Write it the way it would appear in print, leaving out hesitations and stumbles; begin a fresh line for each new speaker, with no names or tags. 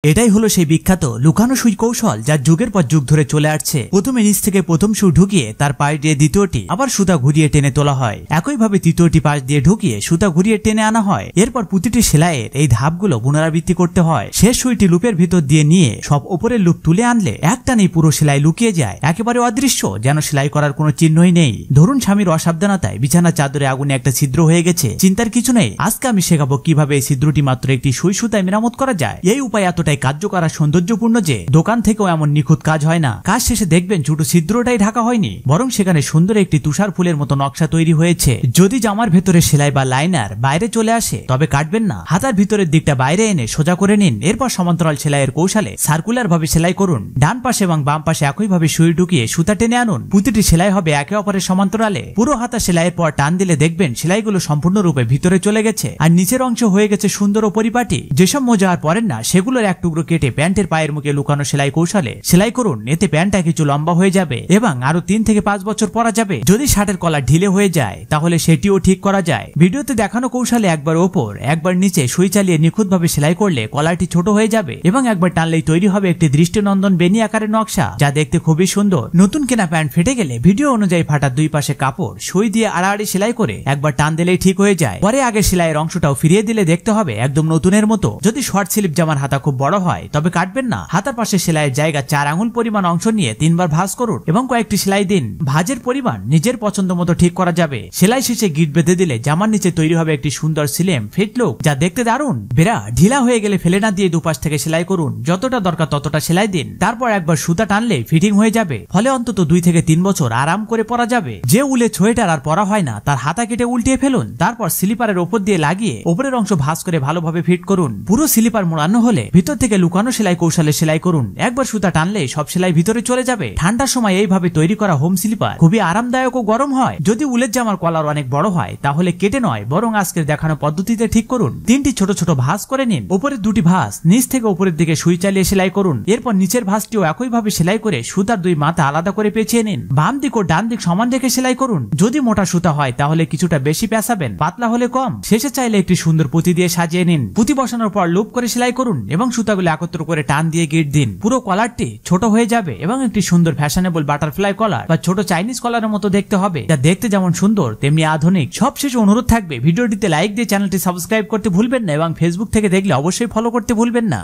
এটাই হলো সেই বিখ্যাত লুকানো সুই কৌশল যা যুগের পর যুগ ধরে চলে আসছে। প্রথমে নিচ থেকে প্রথম সুই ঢুকিয়ে তার পাশ দিয়ে দ্বিতীয়টি আবার সুতা ঘুরিয়ে টেনে তোলা হয়। একইভাবে তৃতীয়টি পাশ দিয়ে ঢুকিয়ে সুতা ঘুরিয়ে টেনে আনা হয়। এরপর প্রতিটি সেলাইয়ের এই ধাপগুলো পুনরাবৃত্তি করতে হয়। শেষ সুইটি লুপের ভিতর দিয়ে নিয়ে সব উপরের লুপ তুলে আনলে একটানেই পুরো সেলাই লুকিয়ে যায়, একেবারে অদৃশ্য, যেন সেলাই করার কোনো চিহ্নই নেই। ধরুন স্বামীর অসাবধানতায় বিছানা চাদরে আগুনে একটা ছিদ্র হয়ে গেছে, চিন্তার কিছু নেই। আজকে আমি শেখাবো কিভাবে এই ছিদ্রটি মাত্র একটি সুই সুতায় মেরামত করা যায়। এই উপায় এতটাই কার্যকর আর সৌন্দর্যপূর্ণ যে দোকান থেকেও এমন নিখুঁত কাজ হয় না। কাজ শেষে দেখবেন ছোট ছিদ্রটাই ঢাকা হয়নি, বরং সেখানে সুন্দর একটি তুষার ফুলের মতো নকশা তৈরি হয়েছে। যদি জামার ভেতরে সেলাই বা লাইনার বাইরে চলে আসে তবে কাটবেন না, হাতার ভিতরের দিকটা বাইরে এনে সোজা করে নিন। এরপর সমান্তরাল সেলাইয়ের কৌশলে সার্কুলার ভাবে সেলাই করুন। ডান পাশে এবং বাম পাশে একইভাবে সুই ঢুকিয়ে সুতা টেনে আনুন। প্রতিটি সেলাই হবে একে অপরের সমান্তরালে। পুরো হাতা সেলাইয়ের পর টান দিলে দেখবেন সেলাইগুলো সম্পূর্ণরূপে ভিতরে চলে গেছে আর নিচের অংশ হয়ে গেছে সুন্দর ও পরিপাটি। যেসব মোজা আর পরেন না সেগুলোর এক টুকরো কেটে প্যান্টের পায়ের মুখে লুকানো সেলাই কৌশলে সেলাই করুন। এতে প্যান্টটা কিছু লম্বা হয়ে যাবে এবং আরো 3 থেকে 5 বছর পরা যাবে। যদি শার্টের কলার ঢিলে হয়ে যায় তাহলে সেটিও ঠিক করা যায়। ভিডিওতে দেখানো কৌশলে একবার ওপর একবার নিচে সুই চালিয়ে নিখুঁতভাবে সেলাই করলে কলারটি ছোট হয়ে যাবে এবং একবার টানলেই তৈরি হবে একটি দৃষ্টিনন্দন বেনি আকারের নকশা, যা দেখতে খুবই সুন্দর। নতুন কেনা প্যান্ট ফেটে গেলে ভিডিও অনুযায়ী ফাটার দুই পাশে কাপড় সুই দিয়ে আড়াআড়ি সেলাই করে একবার টান দিলেই ঠিক হয়ে যায়। পরে আগে সেলাইয়ের অংশটাও ফিরিয়ে দিলে দেখতে হবে একদম নতুনের মতো। যদি শর্ট স্লিভ জামার হাতা খুব বড় হয় তবে কাটবেন না। হাতার পাশে সেলাইয়ের জায়গা 4 আঙুল পরিমাণ অংশ নিয়ে 3 বার ভাঁজ করুন এবং কয়েকটি সেলাই দিন। ভাঁজের পরিমাণ নিজের পছন্দ মতো ঠিক করা যাবে। সেলাই শেষে গিট বেঁধে দিলে জামার নিচে তৈরি হবে একটি সুন্দর স্লিম ফিট লুক, যা দেখতে দারুণ। বেড়া ঢিলা হয়ে গেলে ফেলে না দিয়ে দুপাশ থেকে সেলাই করুন। যতটা দরকার ততটা সেলাই দিন। তারপর একবার সুতা টানলে ফিটিং হয়ে যাবে। ফলে অন্তত 2 থেকে 3 বছর আরাম করে পরা যাবে। যে উলে সোয়েটার আর পরা হয় না তার হাতা কেটে উল্টিয়ে ফেলুন। তারপর স্লিপারের ওপর দিয়ে লাগিয়ে উপরের অংশ ভাঁজ করে ভালোভাবে ফিট করুন। পুরো স্লিপার মোড়ানো হলে ভিতর থেকে লুকানো সেলাই কৌশলে সেলাই করুন। একবার সুতা টানলে সব সেলাই ভিতরে চলে যাবে। ঠান্ডার সময় এইভাবে তৈরি করা হোম স্লিপার খুবই আরামদায়ক ও গরম হয়। যদি উলের জামার কলার অনেক বড় হয় তাহলে কেটে নয় বরং আজকের দেখানো পদ্ধতিতে ঠিক করুন। 3টি ছোট ছোট ভাঁজ করে নিন। উপরের 2টি ভাঁজ নিচ থেকে উপরের দিকে সুই চালিয়ে সেলাই করুন। এরপর নিচের ভাঁজটিও একইভাবে সেলাই করে সুতার 2 মাথা আলাদা করে পেঁচিয়ে নিন। বাম দিক ও ডান দিক সমান রেখে সেলাই করুন। যদি মোটা সুতা হয় তাহলে কিছুটা বেশি পেঁচাবেন, পাতলা হলে কম। শেষে চাইলে একটি সুন্দর পুঁতি দিয়ে সাজিয়ে নিন। পুঁতি বসানোর পর লুপ করে সেলাই করুন এবং সুতাগুলো একত্র করে টান দিয়ে গিট দিন। পুরো কলারটি ছোট হয়ে যাবে এবং একটি সুন্দর ফ্যাশনেবল বাটারফ্লাই কলার বা ছোট চাইনিজ কলারের মতো দেখতে হবে, যা দেখতে যেমন সুন্দর তেমনি আধুনিক। সবশেষে অনুরোধ থাকবে ভিডিওটিতে লাইক দিয়ে চ্যানেলটি সাবস্ক্রাইব করতে ভুলবেন না এবং ফেসবুক থেকে দেখলে অবশ্যই ফলো করতে ভুলবেন না।